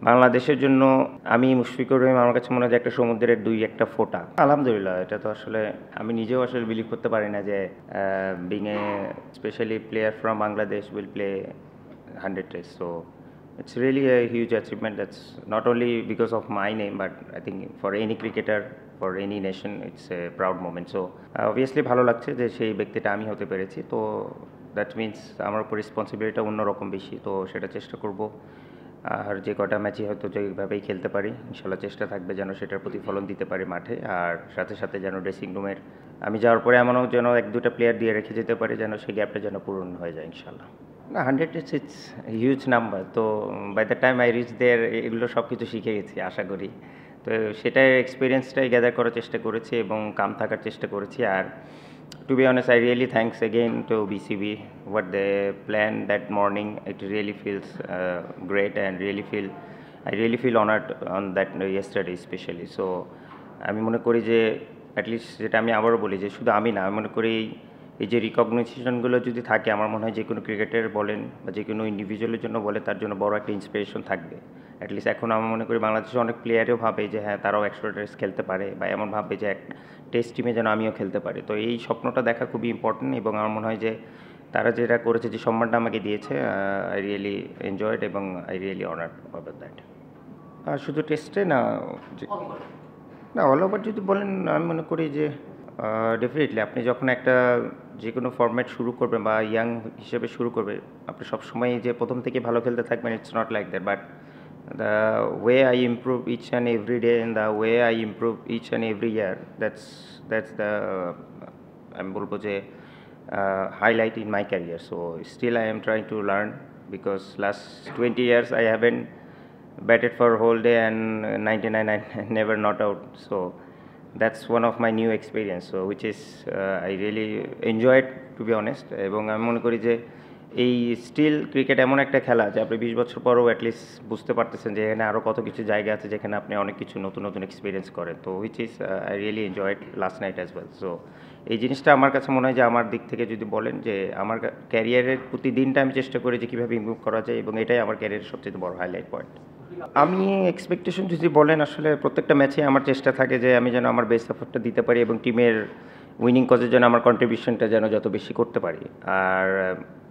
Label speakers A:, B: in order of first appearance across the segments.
A: বাংলাদেশের জন্য আমি মুশফিকুর রহিম আমার কাছে মনে হয় যে একটা সমুদ্রের একটা ফোঁটা। আলহামদুলিল্লাহ এটা তো আসলে আমি নিজেও আসলে বিলিভ করতে পারি না যে being a specially player from Bangladesh will play 100 test. So it's really a huge achievement. That's not only because of my name, but I think for any cricketer, for any nation, it's a proud moment. So obviously ভালো লাগছে যে সেই ব্যক্তিটা আমি হতে পেরেছি। তো that means আমার উপর রেসপন্সিবিলিটিটা অন্যরকম বেশি, তো সেটা চেষ্টা করব। আর যে কটা ম্যাচই হয়তো যেভাবেই খেলতে পারি ইনশাল্লাহ চেষ্টা থাকবে যেন সেটার প্রতিফলন দিতে পারি মাঠে, আর সাথে সাথে যেন ড্রেসিং রুমের আমি যাওয়ার পরে এমনও যেন 1-2টা প্লেয়ার দিয়ে রেখে যেতে পারি যেন সেই গ্যাপটা যেন পূরণ হয়ে যায় ইনশাল্লাহ। না 100 ইটস হিউজ নাম্বার। তো by the time I reach there এগুলো সব কিছু শিখে গেছি আশা করি। তো সেটাই এক্সপিরিয়েন্সটাই গ্যাদার করার চেষ্টা করেছি এবং কাম থাকার চেষ্টা করেছি। আর to be honest, I really thanks again to BCB. What they planned that morning, it really feels great, and I really feel honored on that yesterday especially. So আমি মনে করি যে অ্যাটলিস্ট যেটা আমি আবারও বলি যে শুধু আমি না, আমি মনে করি এই যে রিকগনিশনগুলো যদি থাকে আমার মনে হয় যে কোনো ক্রিকেটার বলেন বা যে কোনো ইন্ডিভিজুয়ালের জন্য বলে তার জন্য বড় একটা ইন্সপিরেশন থাকবে। অ্যাটলিস্ট এখন আমি মনে করি বাংলাদেশে অনেক প্লেয়ারও ভাবে যে হ্যাঁ তারাও 100 টেস্ট খেলতে পারে, বা এমন ভাবে যে এক টেস্ট টিমে যেন আমিও খেলতে পারি। তো এই স্বপ্নটা দেখা খুবই ইম্পর্টেন্ট, এবং আমার মনে হয় যে তারা যেটা করেছে, যে সম্মানটা আমাকে দিয়েছে, আই রিয়েলি এনজয়েড এবং I really honoured about that. শুধু টেস্টে না, না অল ওভার যদি বলেন আমি মনে করি যে ডেফিনেটলি আপনি যখন একটা যে কোনো ফরম্যাট শুরু করবেন বা ইয়াং হিসেবে শুরু করবে, আপনি সবসময় যে প্রথম থেকে ভালো খেলতে থাকবেন, it's not like that. But the way I improve each and every day and the way I improve each and every year, that's the আমি বলবো যে highlight in my career. So still I am trying to learn, because last 20 years I haven't batted for a whole day and 99 I never not out. So that's one of my new experience, so which is I really enjoyed, to be honest. এবং আমি মনে করি যে এই still cricket এমন একটা খেলা যে আপনি 20 বছর পরেও অ্যাটলিস্ট বুঝতে পারতেছেন যে এখানে আরও কত কিছু জায়গা আছে যেখানে আপনি অনেক কিছু নতুন নতুন এক্সপিরিয়েন্স করেন। তো which is I really enjoyed last night as well. So এই জিনিসটা আমার কাছে মনে হয় যে আমার দিক থেকে যদি বলেন যে আমার ক্যারিয়ারের প্রতিদিনটা আমি চেষ্টা করি যে কীভাবে ইমপ্রুভ করা যায়, এবং এটাই আমার ক্যারিয়ারের সবচেয়ে বড় হাইলাইট পয়েন্ট। আমি এক্সপেকটেশন যদি বলেন, আসলে প্রত্যেকটা ম্যাচে আমার চেষ্টা থাকে যে আমি যেন আমার বেস্ট এফোর্টটা দিতে পারি এবং টিমের উইনিং কজের জন্য আমার কন্ট্রিবিউশনটা যেন যত বেশি করতে পারি। আর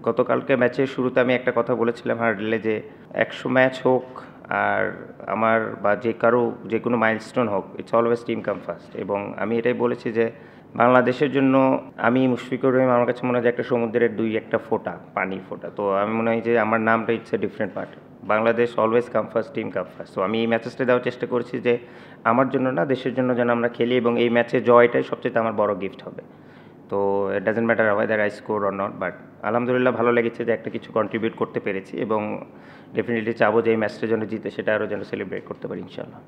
A: গতকালকে ম্যাচের শুরুতে আমি একটা কথা বলেছিলাম হার্ডলে, যে 100 ম্যাচ হোক আর আমার বা যে কারো যে কোনো মাইলস্টোন হোক, it's always team come first. এবং আমি এটাই বলেছি যে বাংলাদেশের জন্য আমি মুশফিকুর রহিম আমার কাছে মনে হয় যে একটা সমুদ্রের একটা ফোঁটা, পানির ফোঁটা। তো আমি মনে হয় যে আমার নামটা it's a different part. Bangladesh always come first, team come first. তো আমি এই ম্যাচেসটা দেওয়ার চেষ্টা করছি যে আমার জন্য না, দেশের জন্য যেন আমরা খেলি, এবং এই ম্যাচে জয়টাই সবচেয়ে আমার বড় গিফট হবে। তো it doesn't matter weather I score or not, but আলহামদুলিল্লাহ ভালো লেগেছে যে একটা কিছু কন্ট্রিবিউট করতে পেরেছি, এবং ডেফিনেটলি চাবো যে এই ম্যাচটা যেন জিতে সেটা আরও যেন সেলিব্রেট করতে পারি ইনশাআল্লাহ।